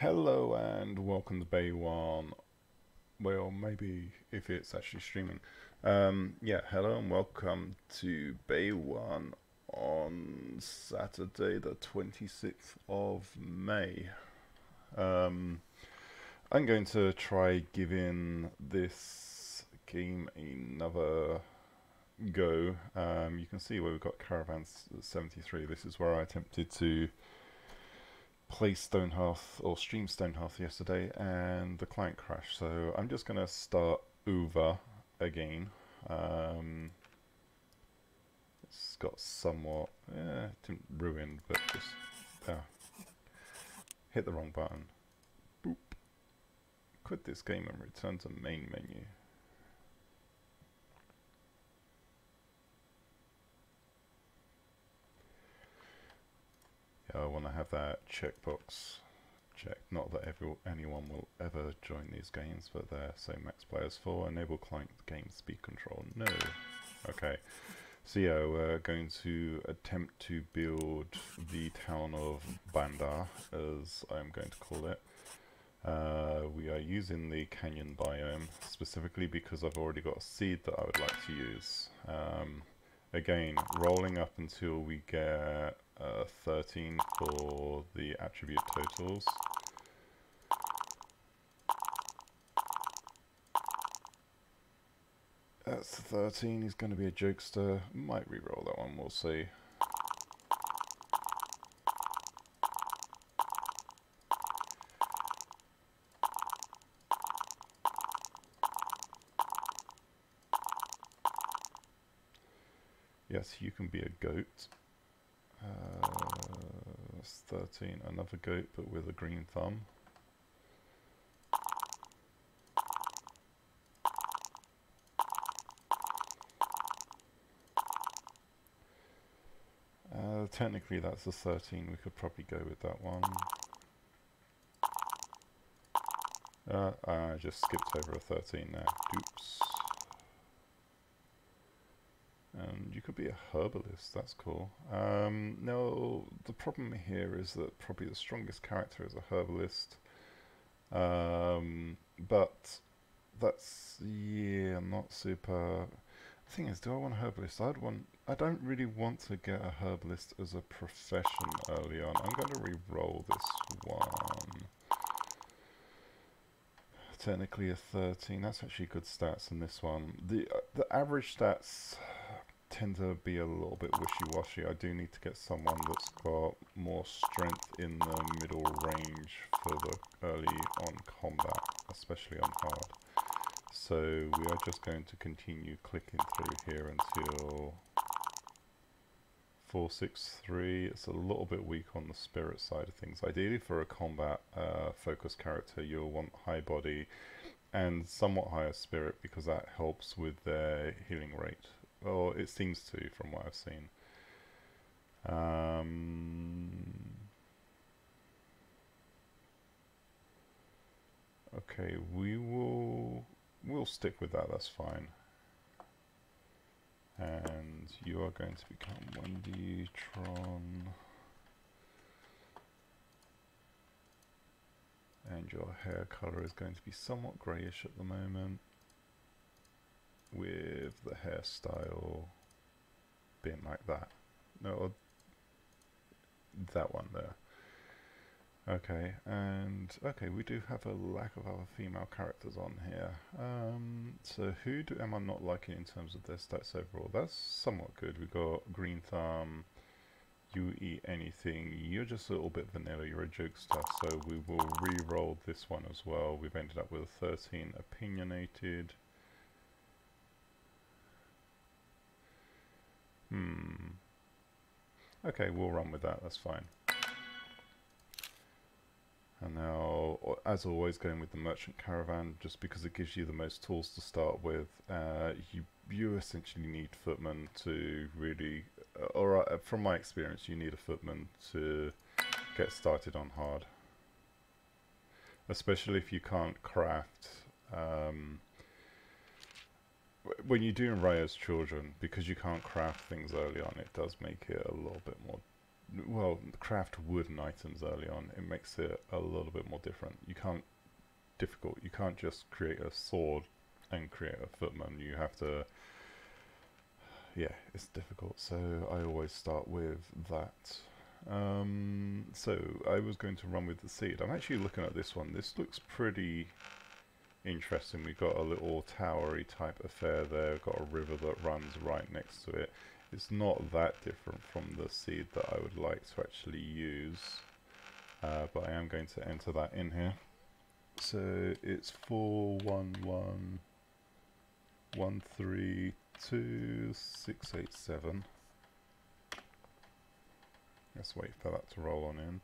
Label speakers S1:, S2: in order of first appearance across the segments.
S1: Hello and welcome to Bay One. Well, maybe if it's actually streaming. Yeah, hello and welcome to Bay One on Saturday, the 26th of May. Um, I'm going to try giving this game another go. You can see where we've got Caravan 73. This is where I attempted to play Stonehearth or stream Stonehearth yesterday and the client crashed, so I'm just going to start over again. It's got somewhat, it didn't ruin, but just hit the wrong button. Boop. Quit this game and return to main menu. Yeah, I want to have that checkbox checked. Not that anyone will ever join these games, but they're so max players for. Enable client game speed control. No. Okay. So yeah, we're going to attempt to build the town of Bandar, as I'm going to call it. We are using the canyon biome, specifically because I've already got a seed that I would like to use. Again, rolling up until we get 13 for the attribute totals. That's 13, he's going to be a jokester. Might re-roll that one, we'll see. Yes, you can be a goat. That's 13, another goat but with a green thumb. Technically that's a 13, we could probably go with that one. I just skipped over a 13 there, oops. And you could be a herbalist, that's cool. No, the problem here is that probably the strongest character is a herbalist. But that's, yeah, not super. The thing is, do I want a herbalist? I don't really want to get a herbalist as a profession early on. I'm going to re-roll this one. Technically a 13, that's actually good stats in this one. The average stats tend to be a little bit wishy-washy. I do need to get someone that's got more strength in the middle range for the early on combat, especially on hard. So we are just going to continue clicking through here until 463. It's a little bit weak on the spirit side of things. Ideally for a combat focused character you'll want high body and somewhat higher spirit because that helps with their healing rate. Well, it seems to from what I've seen. Okay, we'll stick with that, that's fine. And you are going to become Wendy Tron. And your hair color is going to be somewhat greyish at the moment, with the hairstyle being like that. No, that one there. Okay, and okay, we do have a lack of other female characters on here. So who am I not liking in terms of their stats overall? That's somewhat good. We've got Green Thumb, you eat anything, you're just a little bit vanilla, you're a jokester, so we will re-roll this one as well. We've ended up with a 13 opinionated. Okay, we'll run with that, that's fine. And now, as always, going with the merchant caravan, just because it gives you the most tools to start with. You essentially need footmen to really, or from my experience, you need a footman to get started on hard. Especially if you can't craft. When you're doing Raya's children, because you can't craft things early on, it does make it a little bit more well, craft wooden items early on. It makes it a little bit more different. You can't just create a sword and create a footman. You have to, yeah, it's difficult. So I always start with that. So I was going to run with the seed. I'm actually looking at this one. This looks pretty interesting. We've got a little towery type affair there. We've got a river that runs right next to it. It's not that different from the seed that I would like to actually use, but I am going to enter that in here. So it's 411132 Let's wait for that to roll on in.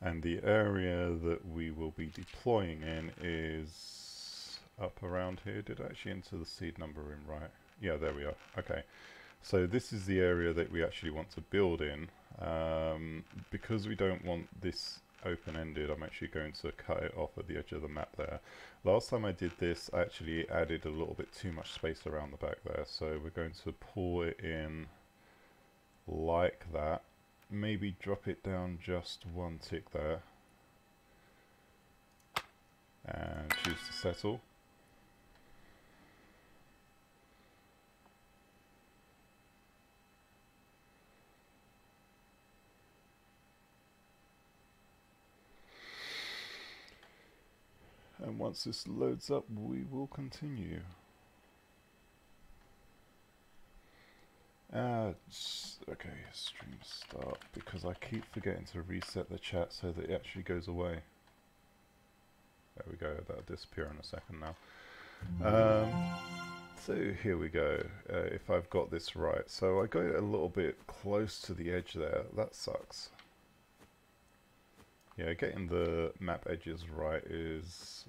S1: And the area that we will be deploying in is up around here. Did I actually enter the seed number in right? Yeah, there we are. Okay. So this is the area that we actually want to build in. Because we don't want this open-ended, I'm actually going to cut it off at the edge of the map there. Last time I did this, I actually added a little bit too much space around the back there. So we're going to pull it in like that. Maybe drop it down just one tick there. And choose to settle. And once this loads up, we will continue. Okay, stream start, because I keep forgetting to reset the chat so that it actually goes away. There we go, that'll disappear in a second now. So here we go, if I've got this right. So I got it a little bit close to the edge there, that sucks. Yeah, getting the map edges right is...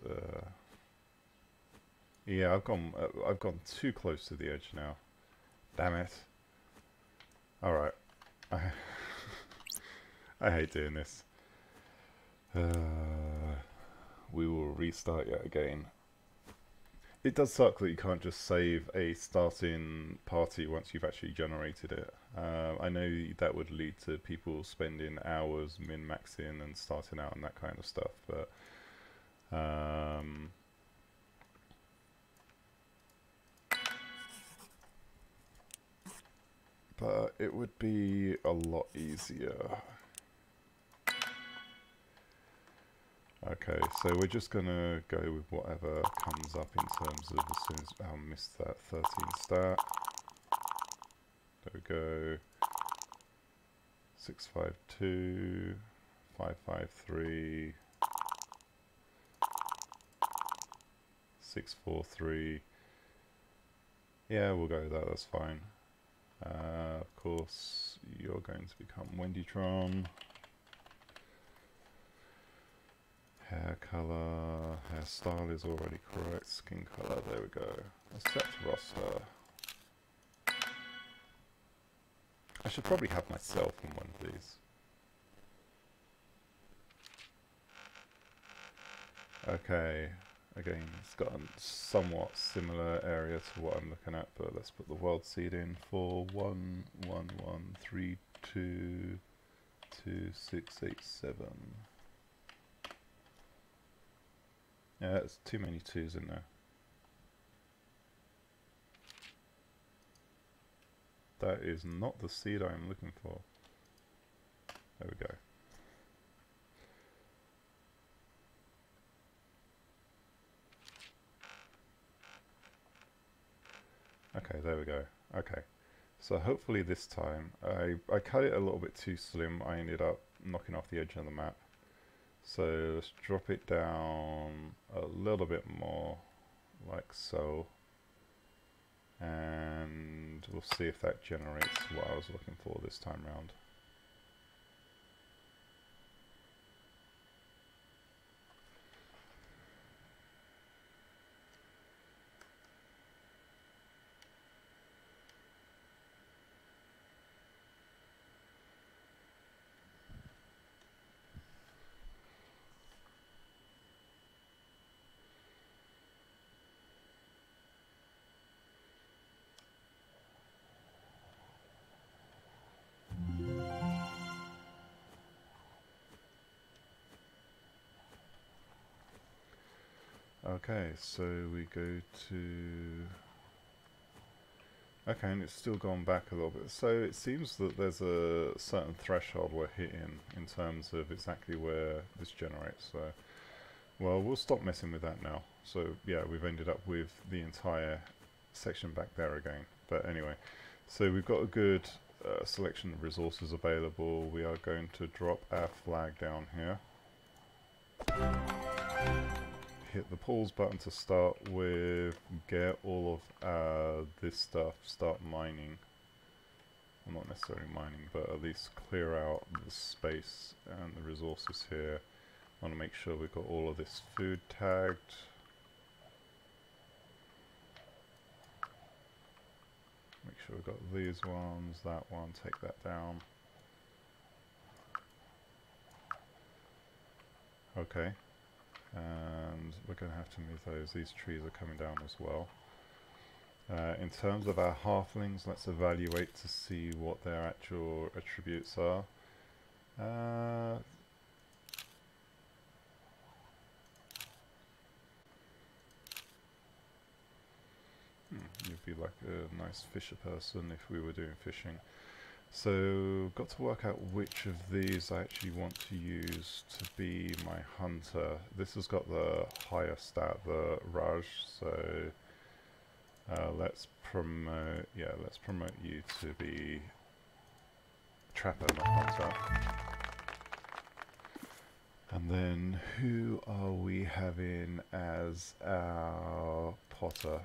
S1: yeah, I've gone too close to the edge now. Damn it. Alright. I hate doing this. We will restart yet again. It does suck that you can't just save a starting party once you've actually generated it. I know that would lead to people spending hours min-maxing and starting out and that kind of stuff, but it would be a lot easier. Okay, so we're just gonna go with whatever comes up in terms of as soon as I missed that 13 stat. There we go. 652, 553, 643. Yeah, we'll go with that, that's fine. Of course, you're going to become Wendytron. Hair color, hairstyle is already correct. Skin color, there we go. Accept roster. I should probably have myself in one of these. Okay, again, it's got a somewhat similar area to what I'm looking at, but let's put the world seed in for 111322687. Yeah, that's too many twos in there. That is not the seed I am looking for. There we go. Okay, there we go. Okay, so hopefully this time, I cut it a little bit too slim. I ended up knocking off the edge of the map. So let's drop it down a little bit more, like so. And we'll see if that generates what I was looking for this time round. Okay, so we go to... Okay, and it's still gone back a little bit. So it seems that there's a certain threshold we're hitting in terms of exactly where this generates. So, well, we'll stop messing with that now. So yeah, we've ended up with the entire section back there again. But anyway, so we've got a good selection of resources available. We are going to drop our flag down here. Hit the pause button to start with, get all of this stuff, start mining. Well, not necessarily mining, but at least clear out the space and the resources here. I want to make sure we've got all of this food tagged. Make sure we've got these ones, that one, take that down. Okay. And we're going to have to move those. These trees are coming down as well. In terms of our halflings, let's evaluate to see what their actual attributes are. You'd be like a nice fisher person if we were doing fishing. So, got to work out which of these I actually want to use to be my hunter. This has got the higher stat, the Raj, so let's promote you to be trapper, not hunter. And then who are we having as our potter?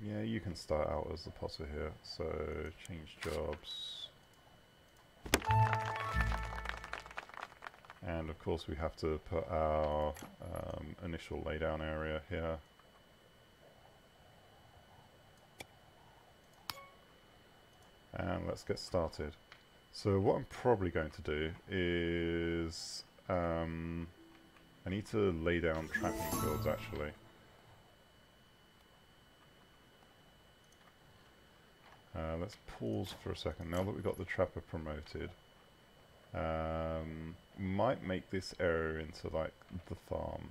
S1: Yeah, you can start out as the potter here, so change jobs. And of course we have to put our initial laydown area here. And let's get started. So what I'm probably going to do is I need to lay down trapping fields actually. Let's pause for a second. Now that we've got the trapper promoted, might make this area into like the farm.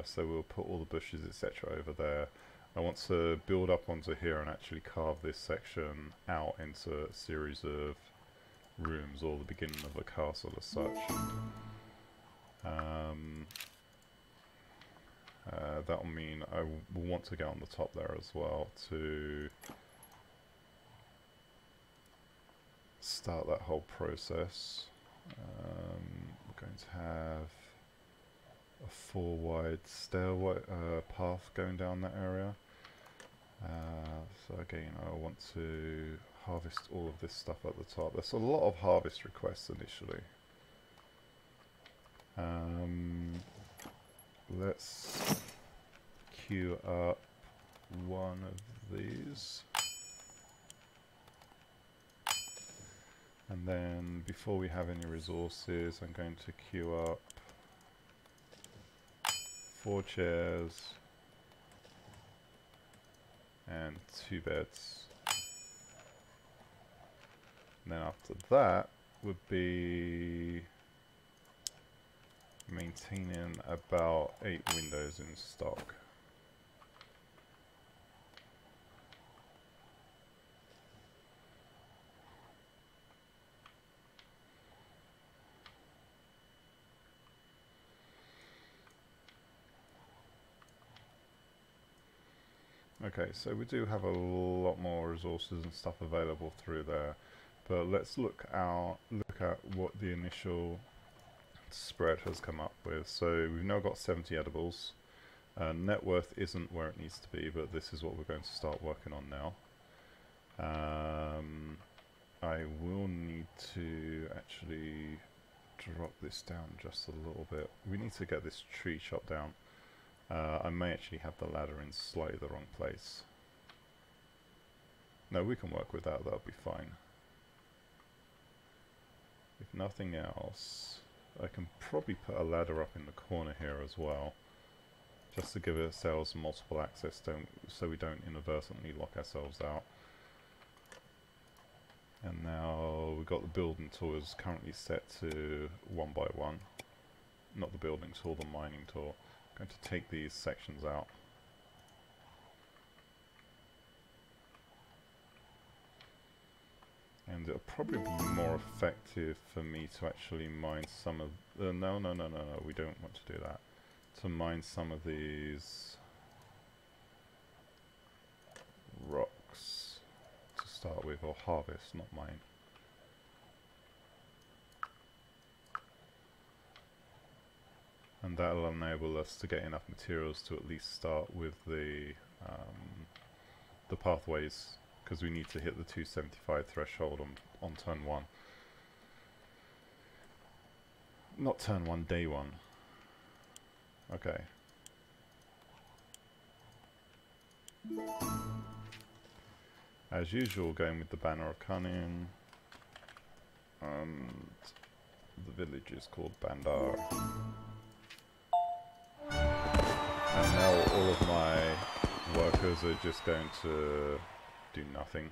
S1: So we'll put all the bushes etc. over there. I want to build up onto here and actually carve this section out into a series of rooms, or the beginning of a castle as such. That'll mean I will want to get on the top there as well to start that whole process. We're going to have a 4-wide stairway path going down that area. So again, I want to harvest all of this stuff at the top. There's a lot of harvest requests initially. Let's queue up one of these. And then, before we have any resources, I'm going to queue up 4 chairs and 2 beds. And then after that would be maintaining about 8 windows in stock. Okay, so we do have a lot more resources and stuff available through there, but let's look at what the initial spread has come up with. So we've now got 70 edibles. Net worth isn't where it needs to be, but this is what we're going to start working on now. I will need to actually drop this down just a little bit. We need to get this tree chopped down. I may actually have the ladder in slightly the wrong place. No, we can work with that, that'll be fine. If nothing else, I can probably put a ladder up in the corner here as well, just to give ourselves multiple access so we don't inadvertently lock ourselves out. And now we've got the building tool is currently set to 1 by 1. Not the building tool, the mining tool. I'm going to take these sections out. And it'll probably be more effective for me to actually mine some of... no, we don't want to do that. To mine some of these rocks to start with, or harvest, not mine. And that'll enable us to get enough materials to at least start with the pathways, because we need to hit the 275 threshold on turn 1. Not turn 1, day 1. Okay. As usual, going with the Banner of Cunning. And the village is called Bandar. And now all of my workers are just going to do nothing.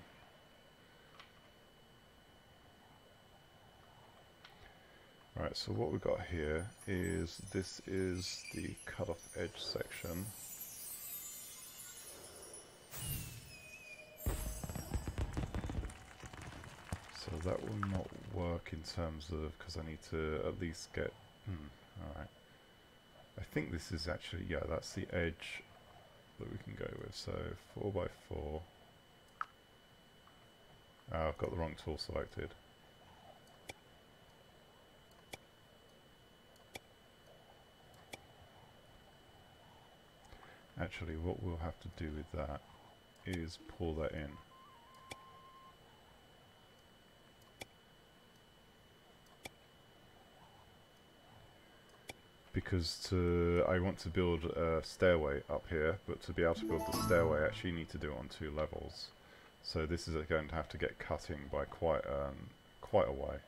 S1: Right, so what we've got here is, this is the cut-off edge section. So that will not work in terms of, because I need to at least get, alright. I think this is actually, yeah, that's the edge that we can go with. So 4 by 4. I've got the wrong tool selected. Actually, what we'll have to do with that is pull that in. Because I want to build a stairway up here, but to be able to build the stairway I actually need to do it on 2 levels. So this is going to have to get cutting by quite a way.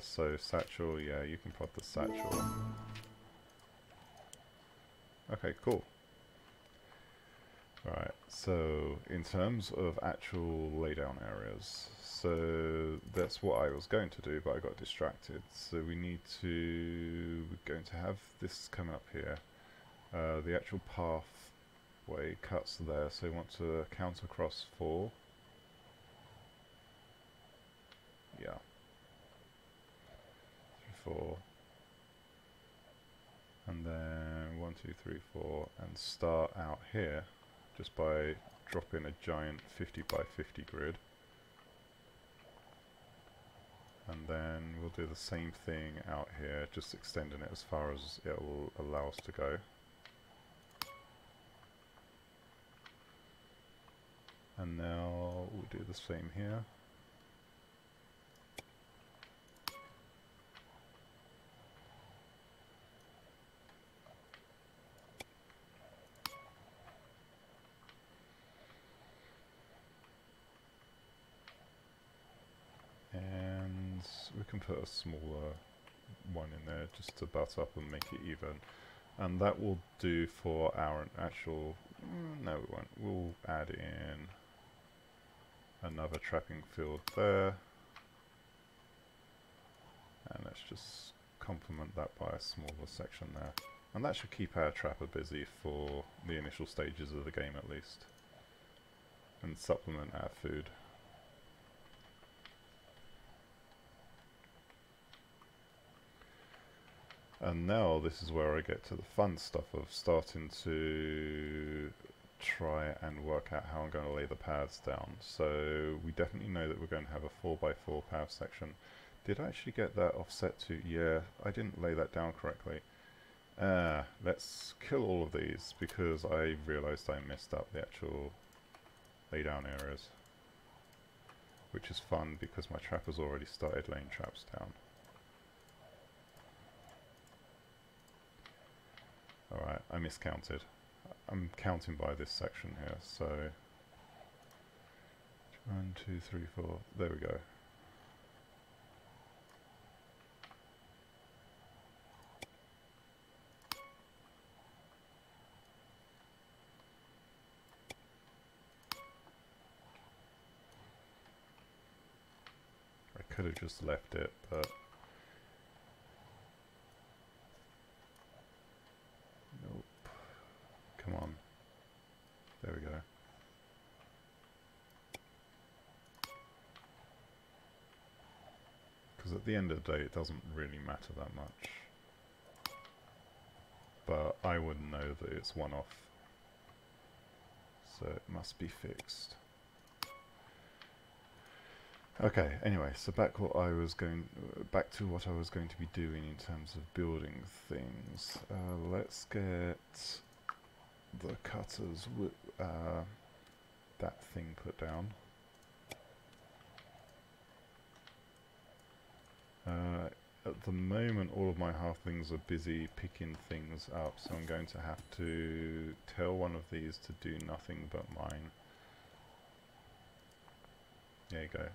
S1: So satchel, yeah, you can put the satchel. Okay, cool. Right, so in terms of actual laydown areas, so that's what I was going to do, but I got distracted. So we're going to have this coming up here. The actual pathway cuts there, so we want to count across 4. Yeah. 4. And then 1, 2, 3, 4, and start out here just by dropping a giant 50 by 50 grid. And then we'll do the same thing out here, just extending it as far as it will allow us to go. And now we'll do the same here. And we can put a smaller one in there just to butt up and make it even. And that will do for our actual... no, we won't. We'll add in another trapping field there. And let's just complement that by a smaller section there. And that should keep our trapper busy for the initial stages of the game at least. And supplement our food. And now this is where I get to the fun stuff of starting to try and work out how I'm going to lay the paths down. So we definitely know that we're going to have a 4x4 path section. Did I actually get that offset to... yeah, I didn't lay that down correctly. Let's kill all of these because I realised I messed up the actual laydown areas. Which is fun because my trapper's already started laying traps down. Alright, I miscounted. I'm counting by this section here, so 1, 2, 3, 4, there we go. could have just left it, but nope. Come on. There we go. Because at the end of the day, it doesn't really matter that much. But I wouldn't know that it's one off. So it must be fixed. Okay, anyway, so back to what I was going to be doing in terms of building things. Let's get the cutters with that thing put down. At the moment, all of my halflings are busy picking things up, so I'm going to have to tell one of these to do nothing but mine. There you go.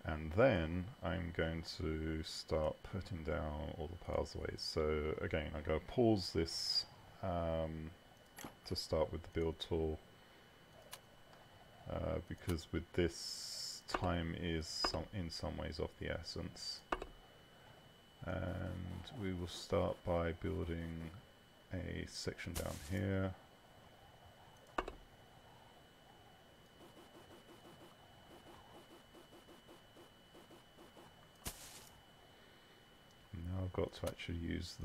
S1: And then I'm going to start putting down all the pathways. So again, I'm going to pause this to start with the build tool. Because with this, time is in some ways of the essence. And we will start by building a section down here. Now I've got to actually use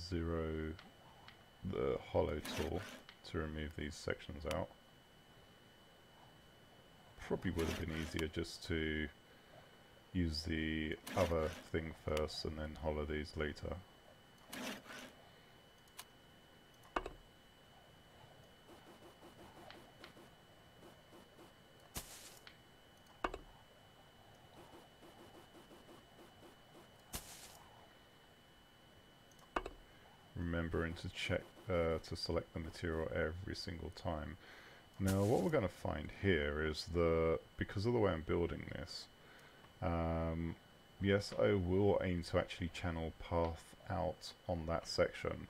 S1: the hollow tool to remove these sections out. Probably would have been easier just to use the other thing first and then hollow these later. Remembering to check to select the material every single time. Now what we're going to find here is because of the way I'm building this, yes, I will aim to actually channel path out on that section,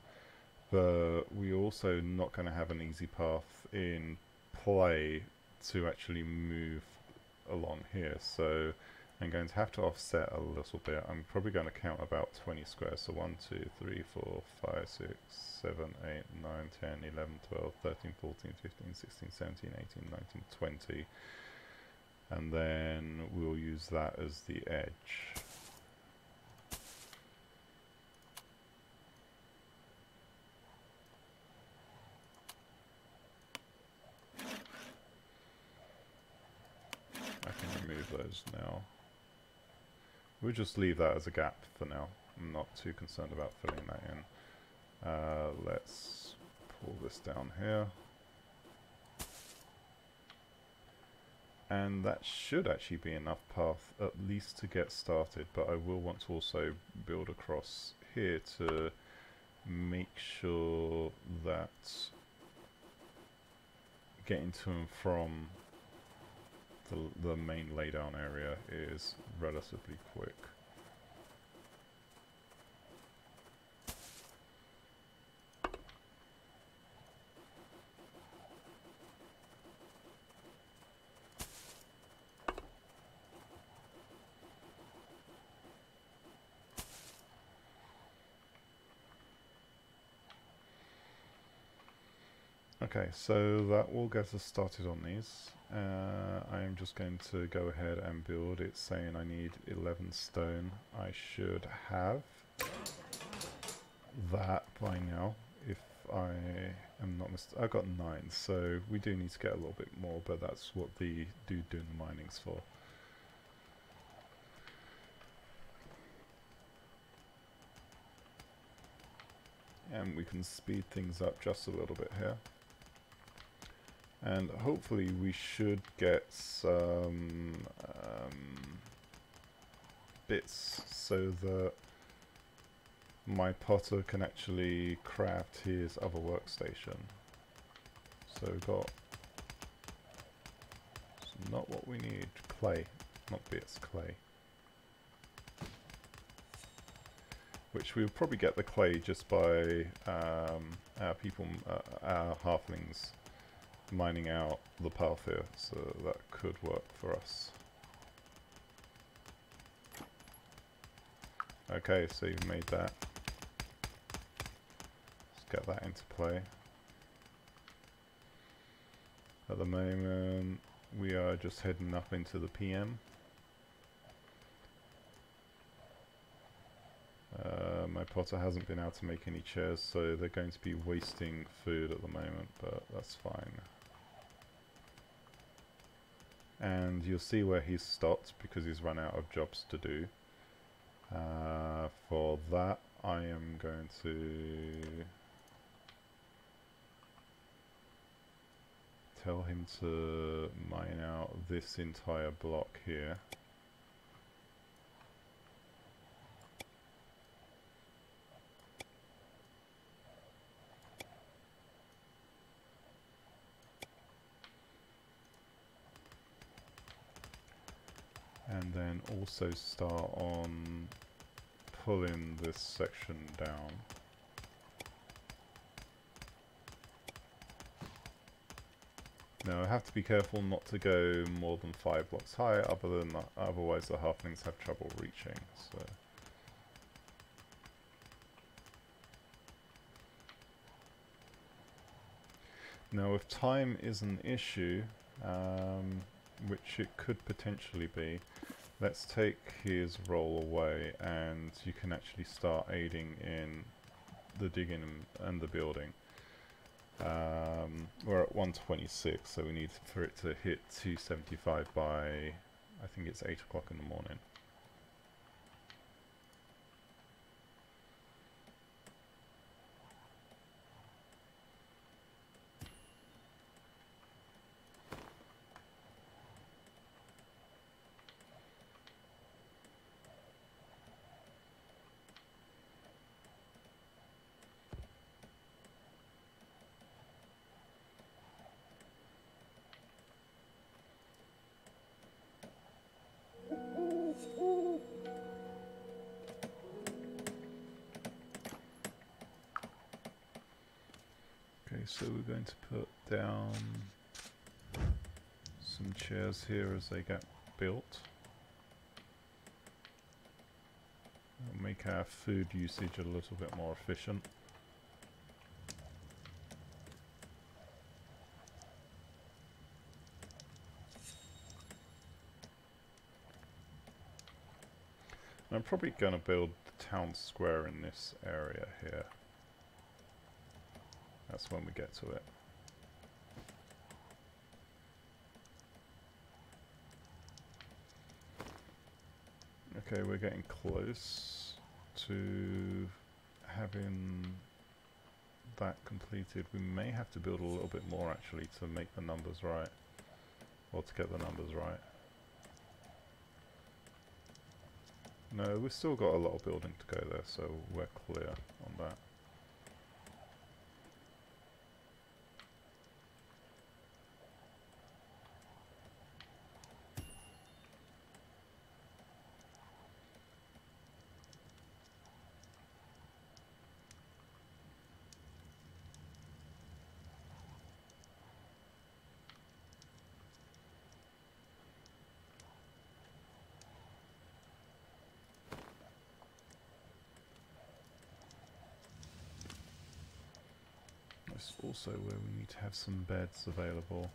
S1: but we're also not going to have an easy path in play to actually move along here, so I'm going to have to offset a little bit. I'm probably going to count about 20 squares, so 1, 2, 3, 4, 5, 6, 7, 8, 9, 10, 11, 12, 13, 14, 15, 16, 17, 18, 19, 20. And then we'll use that as the edge. I can remove those now. We'll just leave that as a gap for now. I'm not too concerned about filling that in. Let's pull this down here. And that should actually be enough path at least to get started, but I will want to also build across here to make sure that getting to and from the main laydown area is relatively quick. Okay, so that will get us started on these. I'm just going to go ahead and build. It's saying I need 11 stone. I should have that by now, if I am not mistaken. I got 9, so we do need to get a little bit more, but that's what the dude doing the mining's for. And we can speed things up just a little bit here. And hopefully we should get some bits so that my potter can actually craft his other workstation. So we've got not what we need, clay, not bits, clay. which we'll probably get the clay just by our halflings mining out the path here, so that could work for us. Okay, so you've made that. Let's get that into play. At the moment, we are just heading up into the PM. My potter hasn't been able to make any chairs, so they're going to be wasting food at the moment, but that's fine. And you'll see where he's stopped because he's run out of jobs to do. For that, I am going to tell him to mine out this entire block here. And then also start on pulling this section down. Now I have to be careful not to go more than 5 blocks high, otherwise the halflings have trouble reaching. So. Now if time is an issue, which it could potentially be, let's take his roll away and you can actually start aiding in the digging and the building. We're at 126, so we need for it to hit 275 by, I think it's 8 o'clock in the morning. Okay, so we're going to put down some chairs here as they get built. It'll make our food usage a little bit more efficient. And I'm probably going to build the town square in this area here. That's when we get to it. Okay, we're getting close to having that completed. We may have to build a little bit more actually to make the numbers right, or to get the numbers right. No, we've still got a lot of building to go there, so we're clear on that. That's also where we need to have some beds available.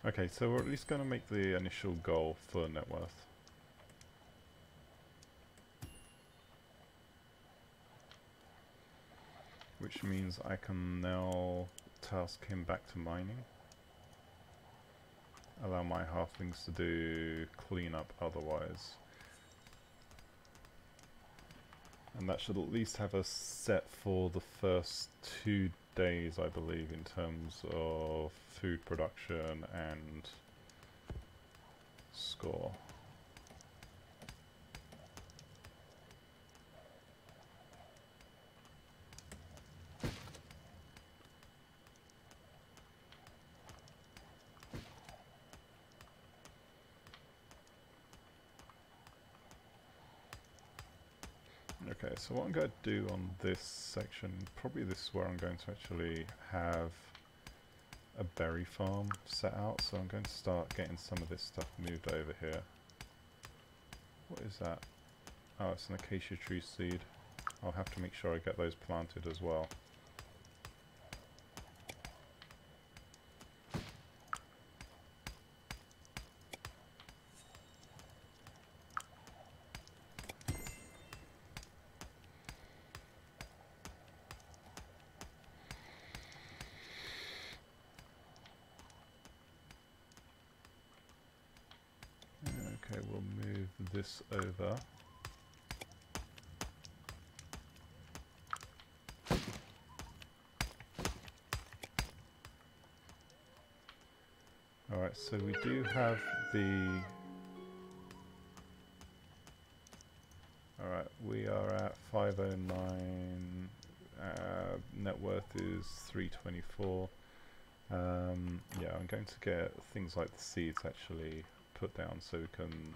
S1: Okay, so we're at least going to make the initial goal for net worth. Which means I can now task him back to mining. Allow my halflings to do cleanup otherwise. And that should at least have us set for the first 2 days, I believe, in terms of food production and score. Okay, so what I'm going to do on this section, probably this is where I'm going to actually have a berry farm set out, so I'm going to start getting some of this stuff moved over here. What is that? Oh, it's an acacia tree seed. I'll have to make sure I get those planted as well. Okay, we'll move this over. Alright, so we do have the... Alright, we are at 509, net worth is 324. Yeah, I'm going to get things like the seeds actually put down so we can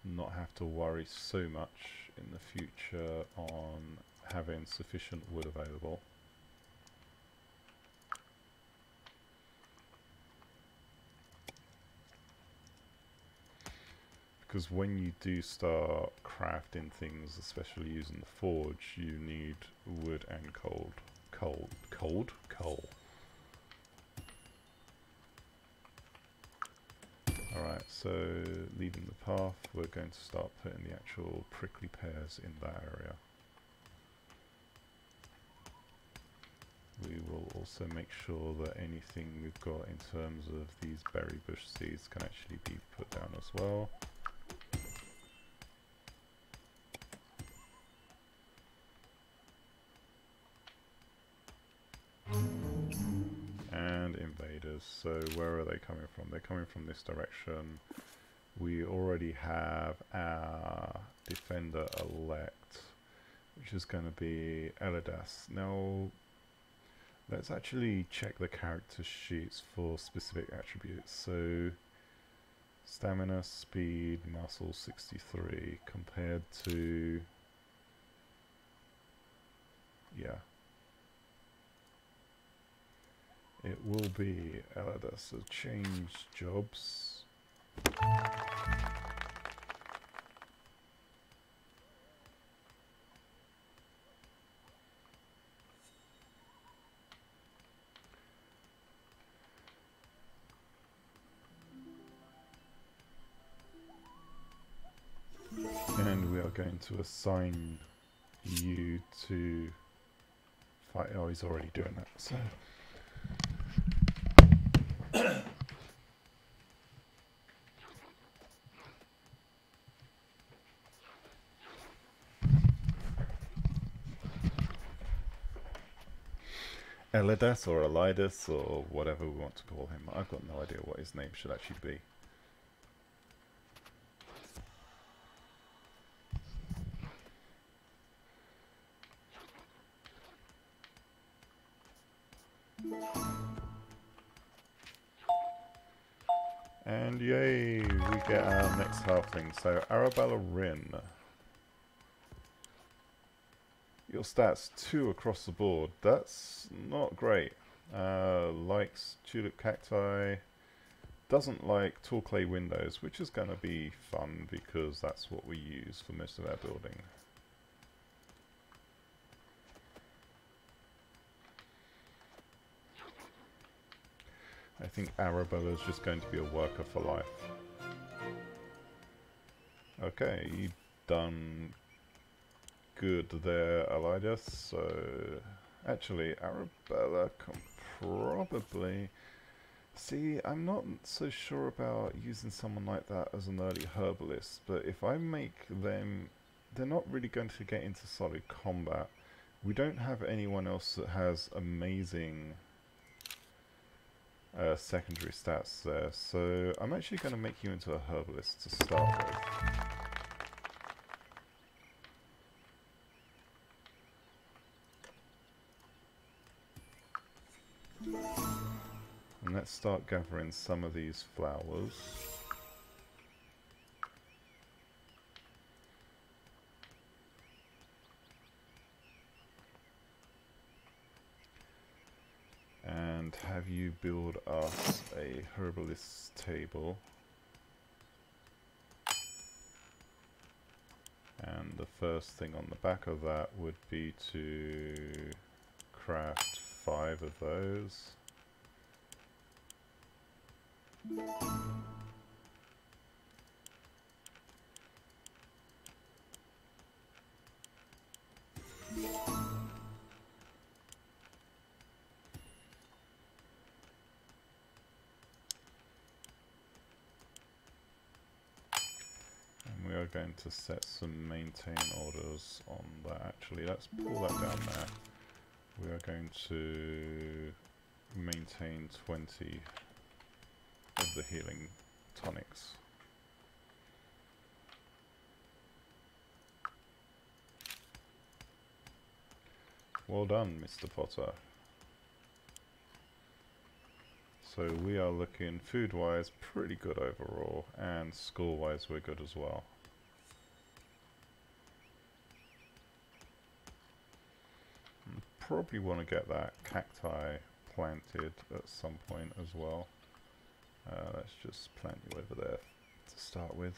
S1: not have to worry so much in the future on having sufficient wood available. Because when you do start crafting things, especially using the forge, you need wood and coal. Alright, so leaving the path, we're going to start putting the actual prickly pears in that area. We will also make sure that anything we've got in terms of these berry bush seeds can actually be put down as well. And invaders, so where are they coming from? They're coming from this direction. We already have our defender elect, which is going to be Elidas. Now, let's actually check the character sheets for specific attributes. So, stamina, speed, muscle 63 compared to, yeah. It will be Elidas, so change jobs. And we are going to assign you to fight. Oh, he's already doing that, so. Elidas or Elidas or whatever we want to call him. I've got no idea what his name should actually be. And yay, we get our next halfling. So Arabella Rin. Your stats 2 across the board. That's not great. Likes tulip cacti. Doesn't like tall clay windows, which is going to be fun because that's what we use for most of our building. I think Arabella is just going to be a worker for life. Okay, you done good there, Elidas. So, actually, Arabella can probably... See, I'm not so sure about using someone like that as an early herbalist, but if I make them they're not really going to get into solid combat. We don't have anyone else that has amazing secondary stats there, so I'm actually going to make you into a herbalist to start with. And let's start gathering some of these flowers. And have you build us a herbalist table. And the first thing on the back of that would be to craft 5 of those. We are going to set some maintain orders on that. Actually, let's pull that down there. We are going to maintain 20 of the healing tonics. Well done, Mr. Potter. So we are looking food-wise pretty good overall, and school-wise we're good as well. Probably want to get that cacti planted at some point as well. Let's just plant you over there to start with.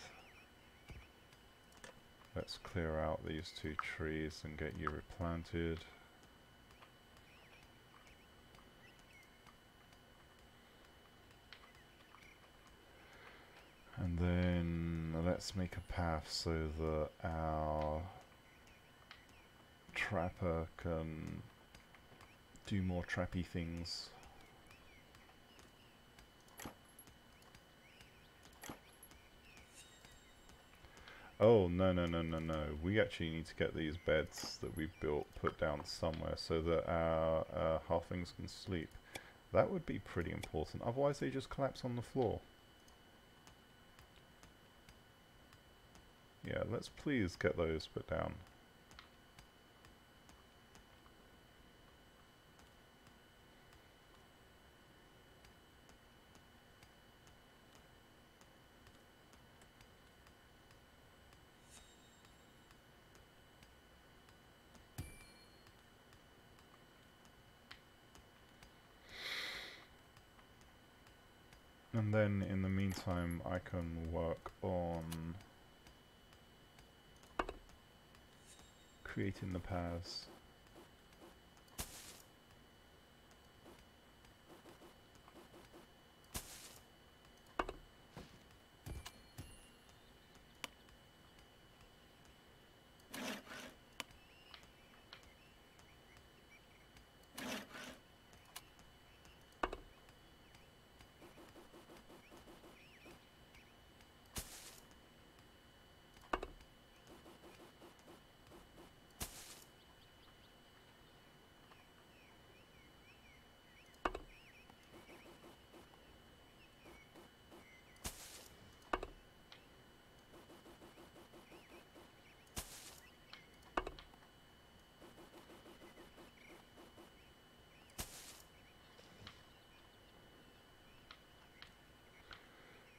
S1: Let's clear out these 2 trees and get you replanted. And then let's make a path so that our trapper can do more trappy things. Oh, no. We actually need to get these beds that we've built put down somewhere so that our halflings can sleep. That would be pretty important, otherwise they just collapse on the floor. Yeah, let's please get those put down. And then in the meantime I can work on creating the paths.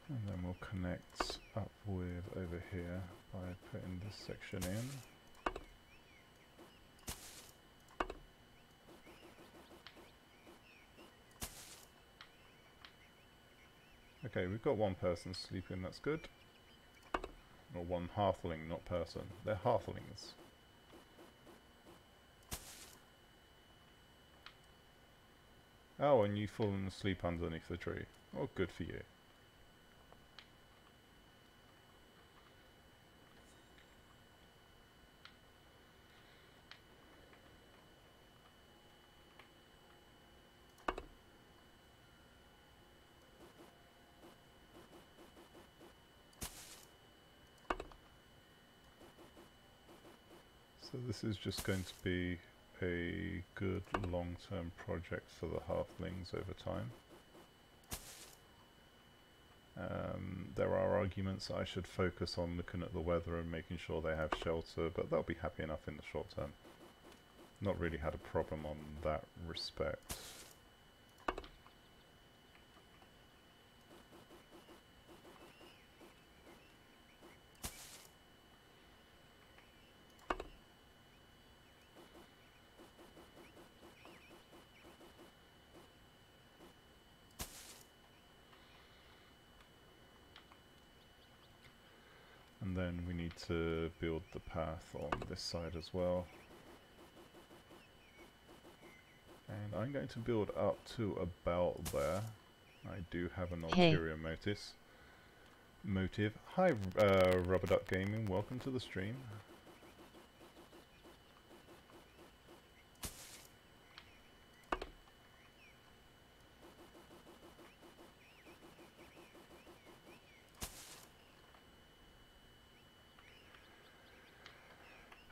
S1: And then we'll connect up with over here by putting this section in. Okay, we've got 1 person sleeping, that's good. Or 1 halfling, not person. They're halflings. Oh, and you've fallen asleep underneath the tree. Oh, good for you. So this is just going to be a good long-term project for the halflings over time. There are arguments that I should focus on looking at the weather and making sure they have shelter, but they'll be happy enough in the short term. Not really had a problem on that respect. And then we need to build the path on this side as well. And I'm going to build up to about there. I do have an ulterior motive. Hi, Rubber Duck Gaming, welcome to the stream.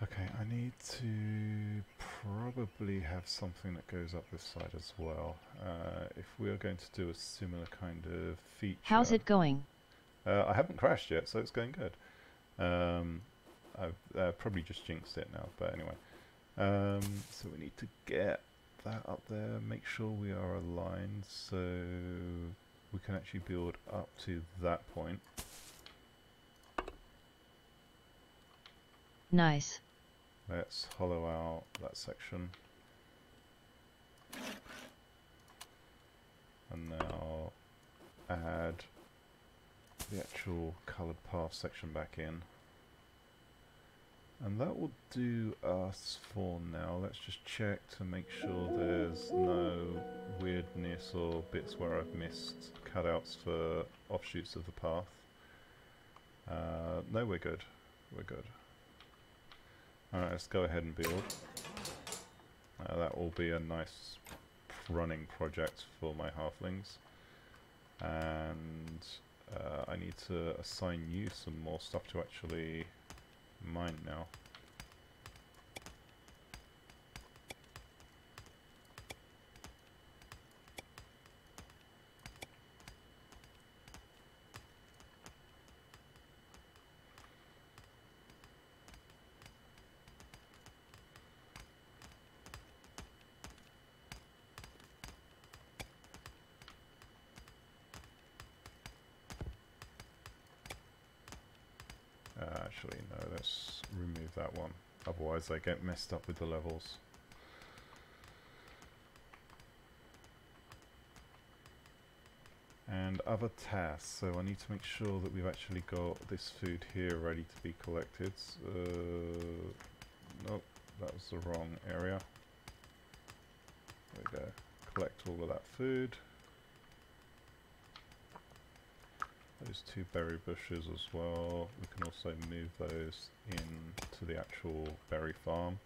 S1: Okay, I need to probably have something that goes up this side as well. If we are going to do a similar kind of feature.
S2: How's it going?
S1: I haven't crashed yet, so it's going good. I've probably just jinxed it now, but anyway. So we need to get that up there, make sure we are aligned so we can actually build up to that point.
S2: Nice.
S1: Let's hollow out that section. And now add the actual coloured path section back in. And that will do us for now. Let's just check to make sure there's no weirdness or bits where I've missed cutouts for offshoots of the path. No, we're good. We're good. Alright, let's go ahead and build. That will be a nice running project for my halflings. And I need to assign you some more stuff to actually mine now. Actually, no, let's remove that one. Otherwise they get messed up with the levels. And other tasks, so I need to make sure that we've actually got this food here ready to be collected. Nope, that was the wrong area. There we go. Collect all of that food. Those two berry bushes as well. We can also move those into the actual berry farm.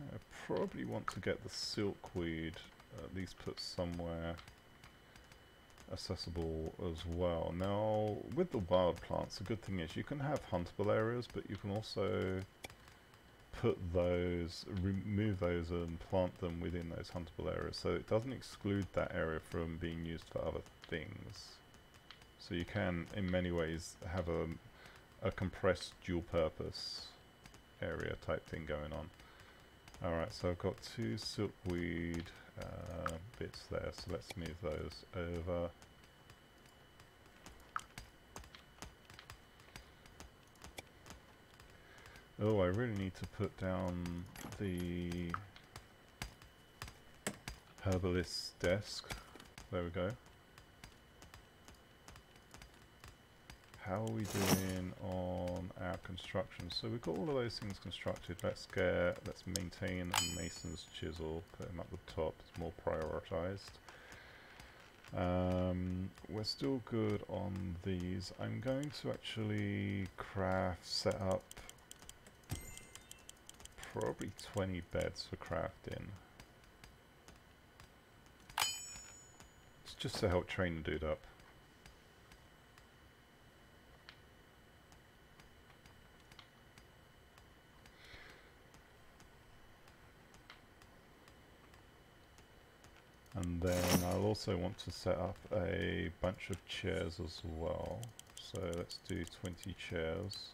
S1: I probably want to get the silkweed at least put somewhere accessible as well. Now, with the wild plants, the good thing is you can have huntable areas, but you can also put those, remove those and plant them within those huntable areas, so it doesn't exclude that area from being used for other things. So you can, in many ways, have a compressed dual purpose area type thing going on. Alright, so I've got two silkweed bits there, so let's move those over. Oh, I really need to put down the herbalist's desk. There we go. How are we doing on our construction? So we've got all of those things constructed. Let's maintain a mason's chisel, put him up the top, it's more prioritized. We're still good on these. I'm going to actually set up probably 20 beds for crafting. It's just to help train the dude up. And then I'll also want to set up a bunch of chairs as well. So let's do 20 chairs.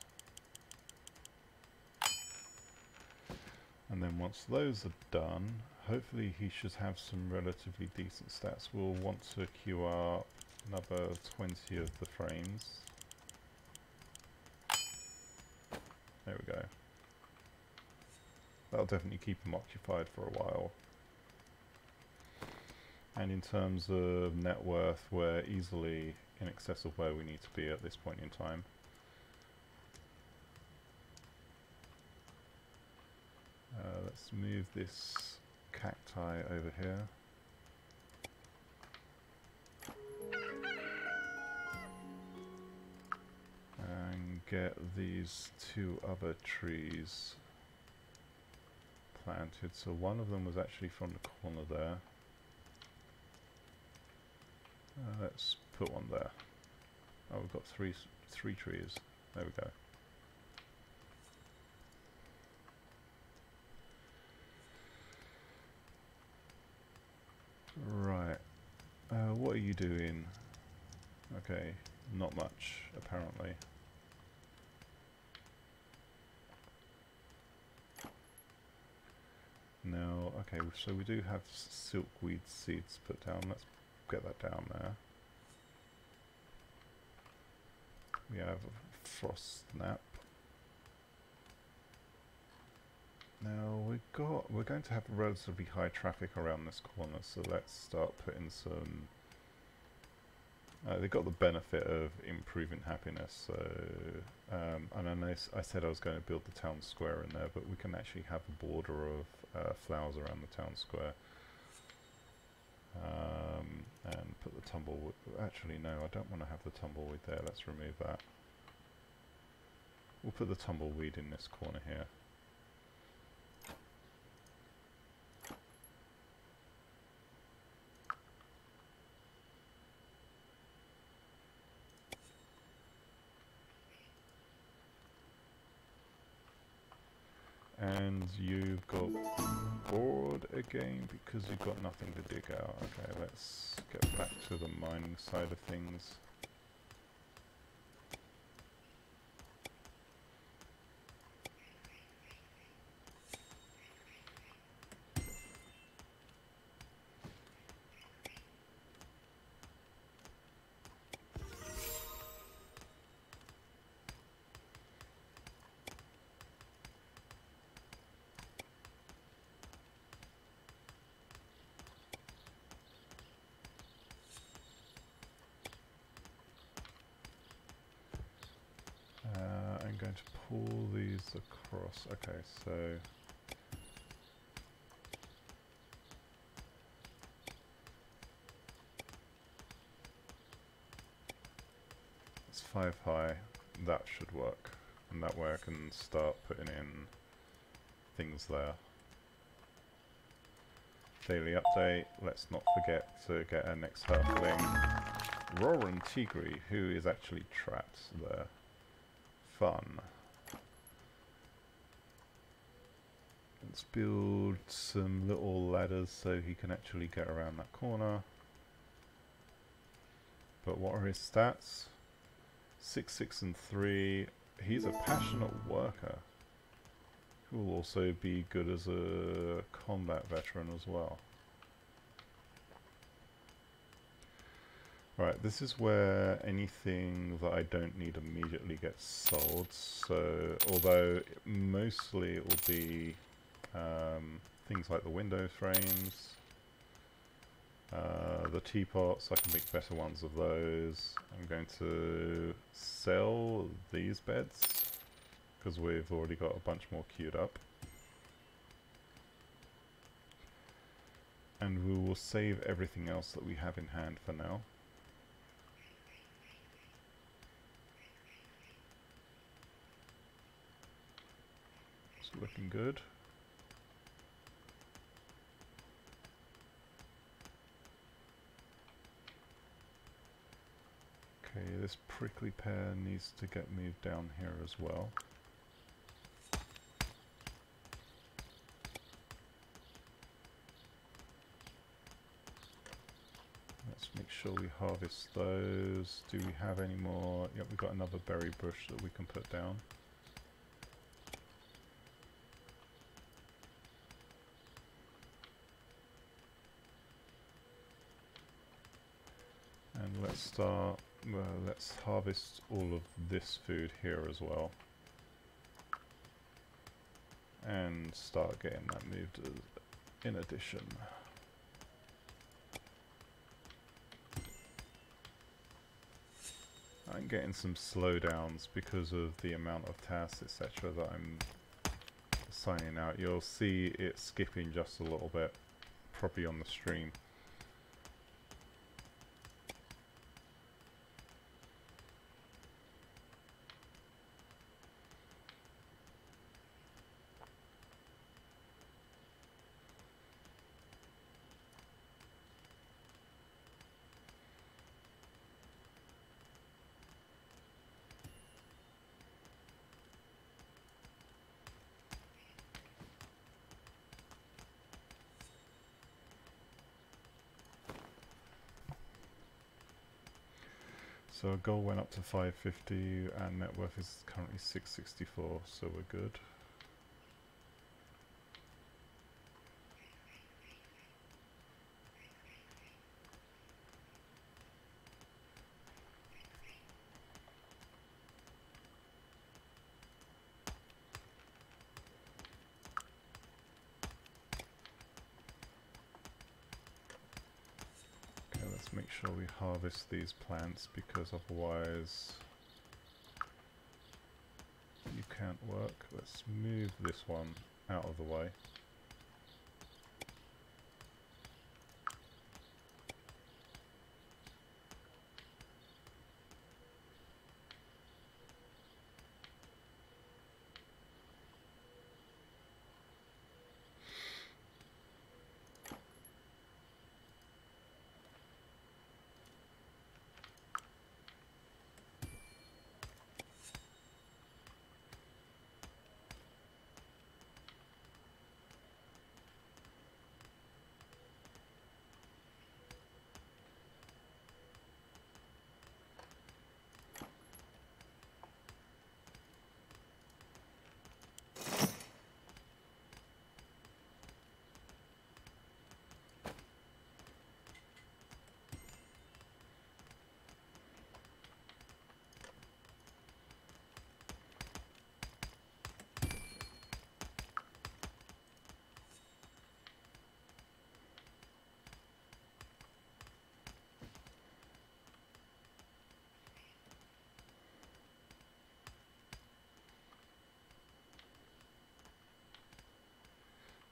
S1: And then once those are done, hopefully he should have some relatively decent stats. We'll want to queue up another 20 of the frames. There we go. That'll definitely keep him occupied for a while. And in terms of net worth, we're easily in excess of where we need to be at this point in time. Let's move this cacti over here. And get these two other trees planted. So one of them was actually from the corner there. Let's put one there. Oh, we've got three trees. There we go. Right. What are you doing? Okay, not much, apparently. Now, okay, so we do have silkweed seeds put down. Let's get that down there. We have a frost snap. Now we're going to have relatively high traffic around this corner, so let's start putting some. They got the benefit of improving happiness. So, and I know I said I was going to build the town square in there, but we can actually have a border of flowers around the town square. And put the tumbleweed. Actually, no, I don't want to have the tumbleweed there. Let's remove that. We'll put the tumbleweed in this corner here. And you've got bored again because you've got nothing to dig out. Okay, let's get back to the mining side of things. I'm going to pull these across. Okay, so it's 5 high. That should work, and that way I can start putting in things there. Daily update. Let's not forget to get our next halfling, Roran Tigri, who is actually trapped there. Fun. Let's build some little ladders so he can actually get around that corner. But what are his stats? 6, 6 and 3. He's a passionate worker who will also be good as a combat veteran as well. Right, this is where anything that I don't need immediately gets sold. So, although mostly it will be things like the window frames, the teapots, I can make better ones of those. I'm going to sell these beds because we've already got a bunch more queued up. And we will save everything else that we have in hand for now. Looking good. Okay, this prickly pear needs to get moved down here as well. sure we harvest those. Do we have any more? Yep, we've got another berry bush that we can put down. And let's start, let's harvest all of this food here as well. And start getting that moved in addition. I'm getting some slowdowns because of the amount of tasks, etc. that I'm signing out. You'll see it skipping just a little bit, probably on the stream. So our goal went up to 550 and net worth is currently 664, so we're good. Make sure we harvest these plants because otherwise you can't work. Let's move this one out of the way.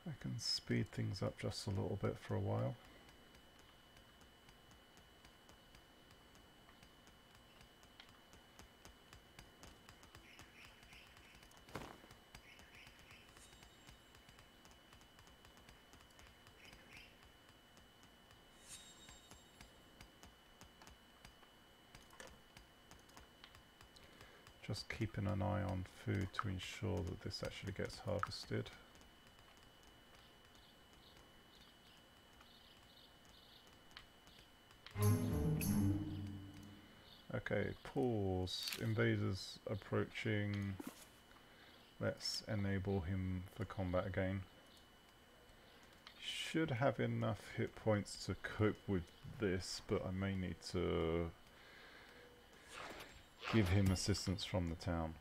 S1: I can speed things up just a little bit for a while. Just keeping an eye on food to ensure that this actually gets harvested. Okay, pause. Invaders approaching. Let's enable him for combat again. Should have enough hit points to cope with this, but I may need to give him assistance from the town.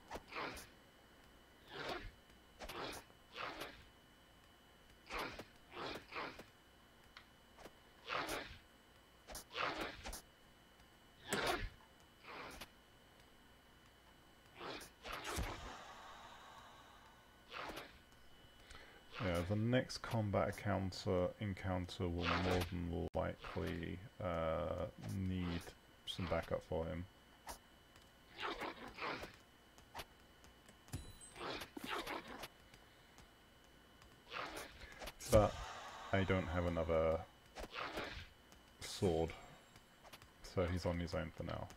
S1: Yeah, the next combat encounter will more than likely need some backup for him. But I don't have another sword, so he's on his own for now.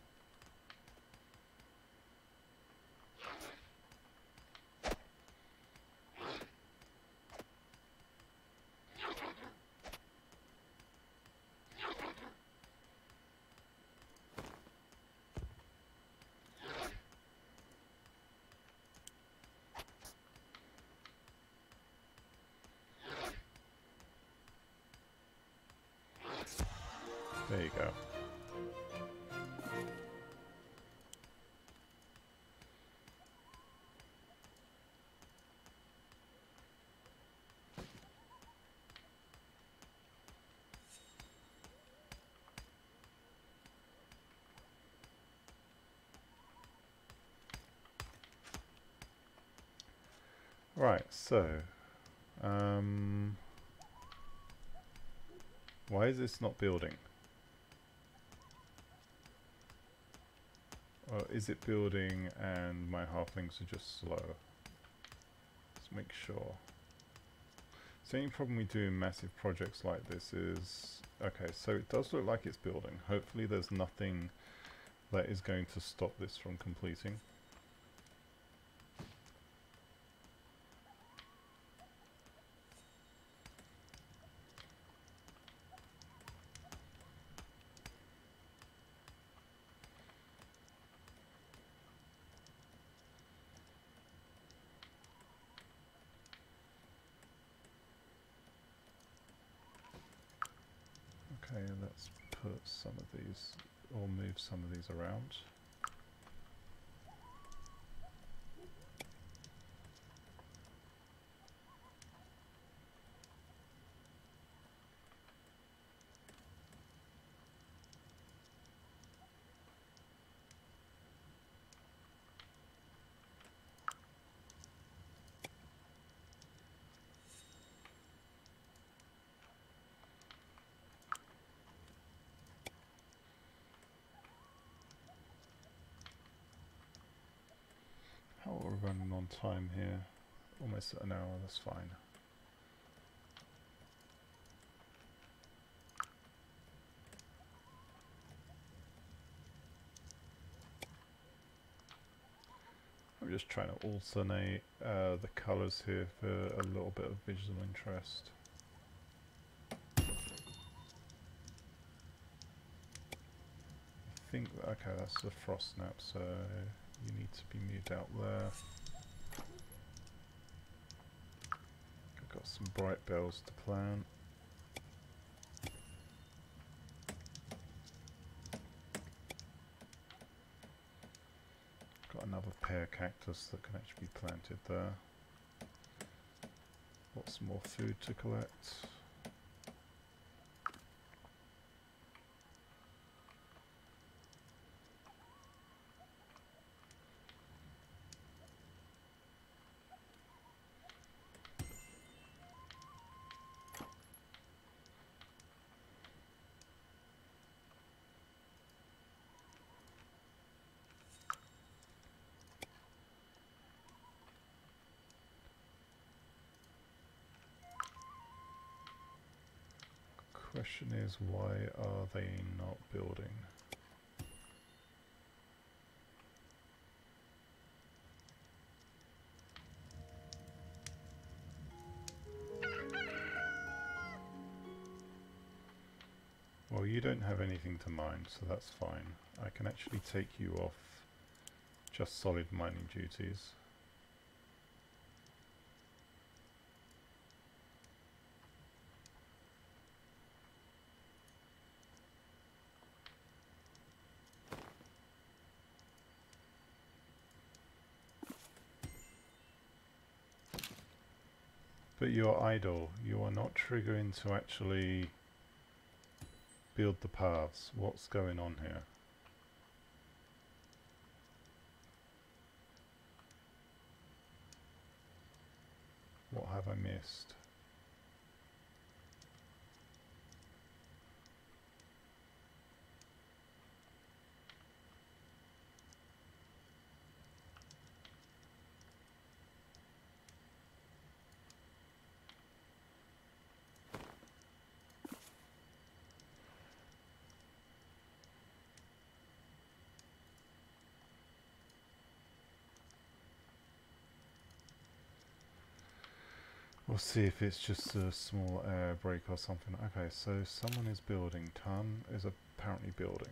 S1: Right, so why is this not building? Or is it building and my halflings are just slow? Let's make sure. So the only problem we do in massive projects like this is, okay, so it does look like it's building. Hopefully there's nothing that is going to stop this from completing. Okay, let's put some of these, or move some of these around. How are we running on time here? Almost at an hour, that's fine. I'm just trying to alternate the colours here for a little bit of visual interest. I think, okay, that's the frost snap, so you need to be moved out there. I've got some bright bells to plant. Got another pear cactus that can actually be planted there. Lots more food to collect. Question is, why are they not building? Well, you don't have anything to mine, so that's fine. I can actually take you off just solid mining duties. But you're idle. You are not triggering to actually build the paths. What's going on here? What have I missed? We'll see if it's just a small air break or something. Okay, so someone is building. Tan is apparently building.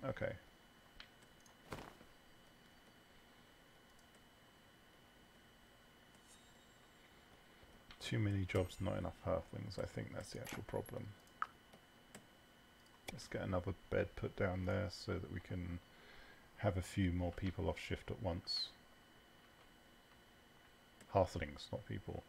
S1: Okay. Too many jobs, not enough halflings. I think that's the actual problem. Let's get another bed put down there so that we can have a few more people off shift at once. Halflings, not people.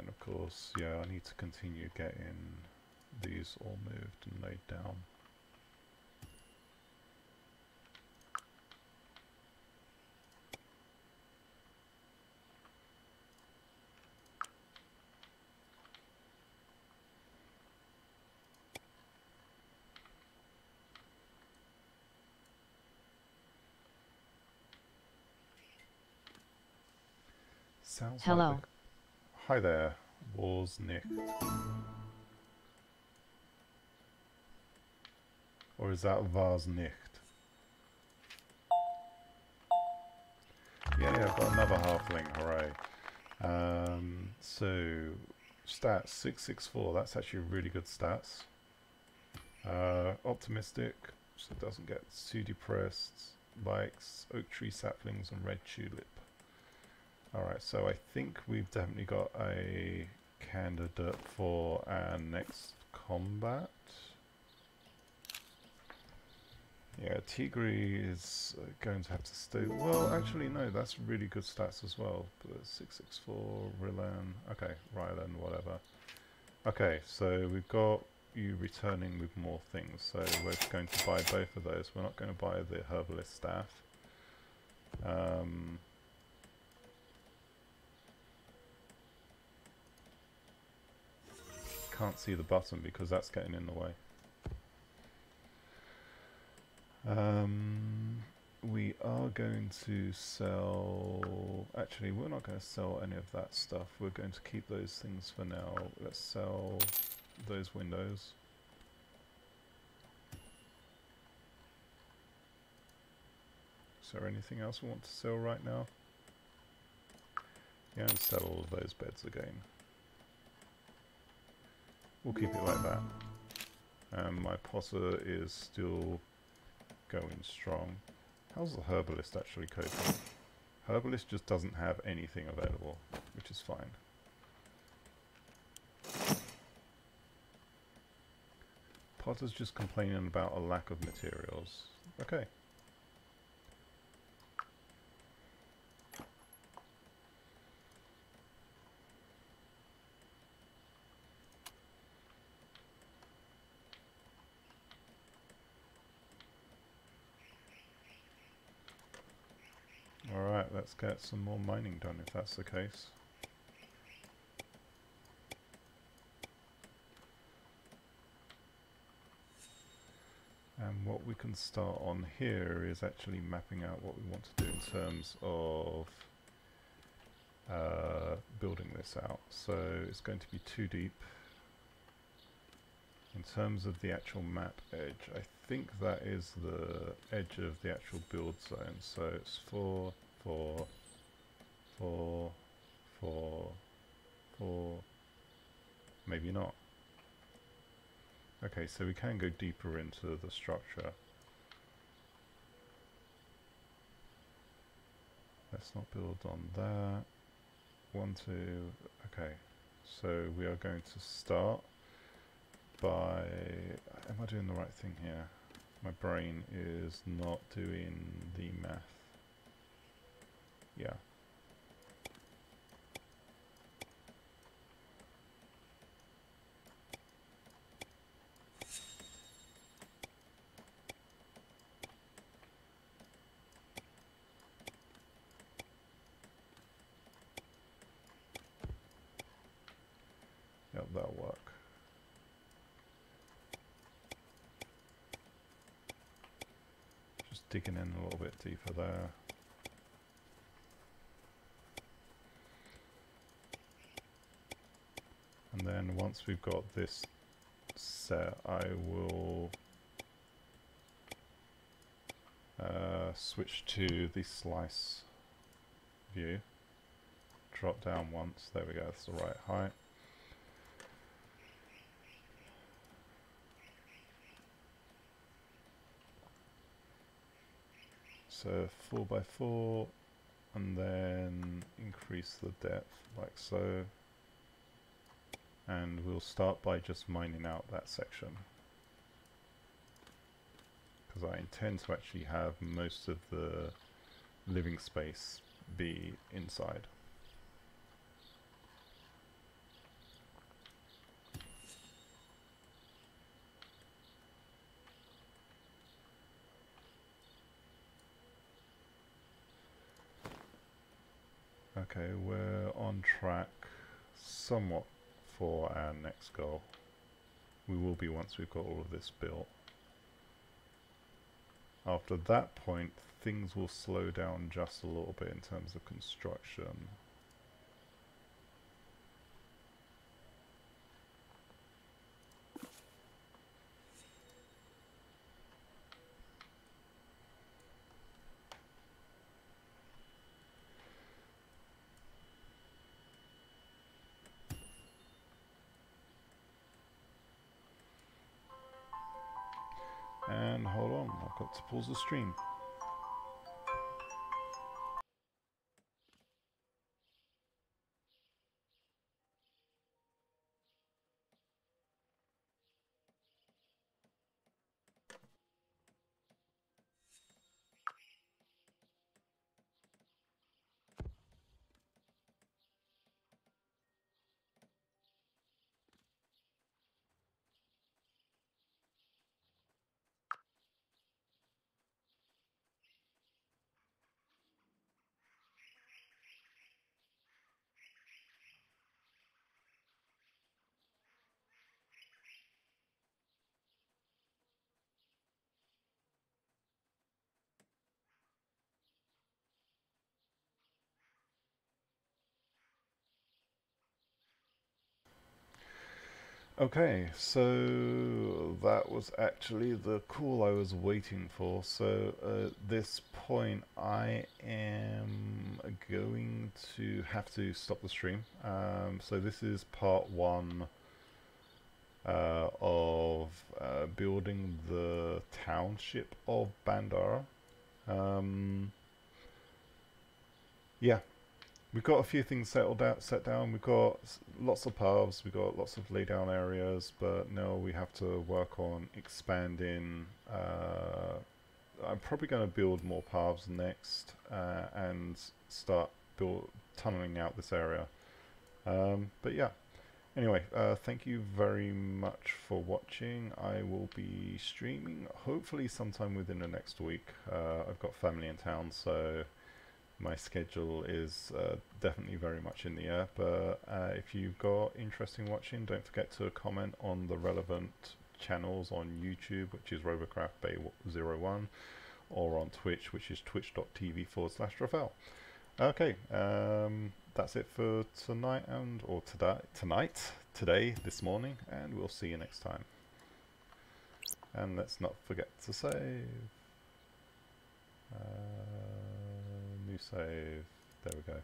S1: then of course, yeah, I need to continue getting these all moved and laid down. Sounds
S2: Hello.
S1: like hi there, Wars Nick. Or is that Vars Nicht? Yeah, I've got another halfling, hooray. So, stats, 664, that's actually really good stats. Optimistic, so it doesn't get too depressed. Likes oak tree saplings and red tulip. Alright, so I think we've definitely got a candidate for our next combat. Yeah, Tigri is going to have to stay. Well, actually, no, that's really good stats as well. But 664, Rylan. Okay, Rylan, whatever. Okay, so we've got you returning with more things. So we're going to buy both of those. We're not going to buy the herbalist staff. Can't see the button because that's getting in the way. We are going to sell... Actually, we're not going to sell any of that stuff. We're going to keep those things for now. Let's sell those windows. Is there anything else we want to sell right now? Yeah, and sell all of those beds again. We'll keep it like that. My potter is still going strong. How's the herbalist actually coping? Herbalist just doesn't have anything available, which is fine. Potter's just complaining about a lack of materials. Okay. Alright, let's get some more mining done if that's the case. And what we can start on here is actually mapping out what we want to do in terms of building this out. So it's going to be too deep. In terms of the actual map edge, I think that is the edge of the actual build zone. So it's 4, 4, 4, 4, 4, maybe not. Okay, so we can go deeper into the structure. Let's not build on that. 1, 2, okay. So we are going to start by, am I doing the right thing here? My brain is not doing the math. Yeah. Yep, that'll work. Just digging in a little bit deeper there. And then once we've got this set, I will switch to the slice view. Drop down once, there we go, that's the right height. So 4 by 4, and then increase the depth like so. And we'll start by just mining out that section, because I intend to actually have most of the living space be inside. Okay, we're on track somewhat for our next goal. We will be once we've got all of this built. After that point, things will slow down just a little bit in terms of construction. And hold on, I've got to pause the stream. Okay, so that was actually the call I was waiting for. So at this point I am going to have to stop the stream. So this is part one of building the township of Bandar. Yeah. We've got a few things set down. We've got lots of paths, we've got lots of laydown areas, but now we have to work on expanding. I'm probably going to build more paths next and start tunneling out this area. But yeah, anyway, thank you very much for watching. I will be streaming hopefully sometime within the next week. I've got family in town, so my schedule is definitely very much in the air, but if you've got interest in watching, don't forget to comment on the relevant channels on YouTube, which is RoboCraftBay01, or on Twitch, which is twitch.tv/Drafell. Okay, that's it for tonight, or today, this morning, and we'll see you next time. And let's not forget to save. New save. There we go.